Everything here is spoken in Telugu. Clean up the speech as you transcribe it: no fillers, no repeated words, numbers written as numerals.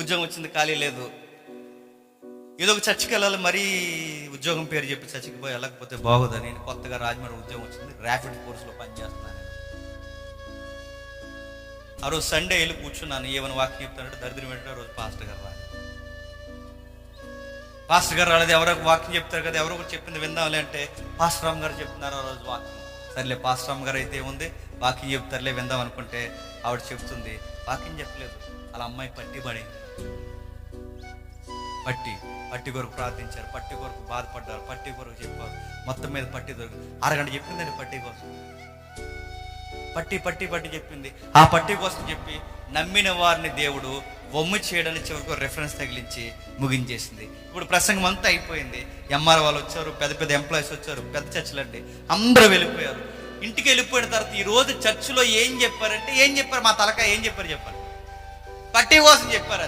ఉద్యోగం వచ్చింది, ఖాళీ లేదు. ఏదో ఒక చర్చికి వెళ్ళాలి, మరీ ఉద్యోగం పేరు చెప్పి చర్చికి పోయి వెళ్ళకపోతే బాగోదని నేను కొత్తగా రాజమండ్రి ఉద్యోగం వచ్చింది, ర్యాపిడ్ ఫోర్స్లో పనిచేస్తున్నాను. ఆ రోజు సండే వెళ్ళి కూర్చున్నాను. ఏమైనా వాక్యం చెప్తానంటే దరిద్రం ఏంటంటే ఆ రోజు పాస్టర్ గారు రాలేదు. ఎవరో వాక్యం చెప్తారు కదా, ఎవరో ఒకటి చెప్పింది విందాంలే అంటే పాస్టర్ రామ్ గారు చెప్తున్నారు ఆ రోజు వాక్యం. సర్లే పాస్టర్ రామ్ గారు అయితే ఏముంది, వాక్యం చెప్తారులే విందాం అనుకుంటే ఆవిడ చెప్తుంది. వాక్యం చెప్పలేదు, అలా అమ్మాయి పట్టి కొరకు ప్రార్థించారు, పట్టి కొరకు బాధపడ్డారు, పట్టి కొరకు చెప్పారు. మొత్తం మీద పట్టి దొరికి అరగంట చెప్పిందండి పట్టి కోసం. పట్టి చెప్పింది. ఆ పట్టి కోసం చెప్పి నమ్మిన వారిని దేవుడు వమ్ము చేయడానికి చివరికి రెఫరెన్స్ తగిలించి ముగించేసింది. ఇప్పుడు ప్రసంగం అంతా అయిపోయింది. ఎంఆర్ వాళ్ళు వచ్చారు, పెద్ద ఎంప్లాయీస్ వచ్చారు, పెద్ద చర్చలు అండి, అందరూ వెళ్ళిపోయారు. ఇంటికి వెళ్ళిపోయిన తర్వాత ఈ రోజు చర్చిలో ఏం చెప్పారంటే మా తలకాయ ఏం చెప్పారు పట్టి కోసం చెప్పారు.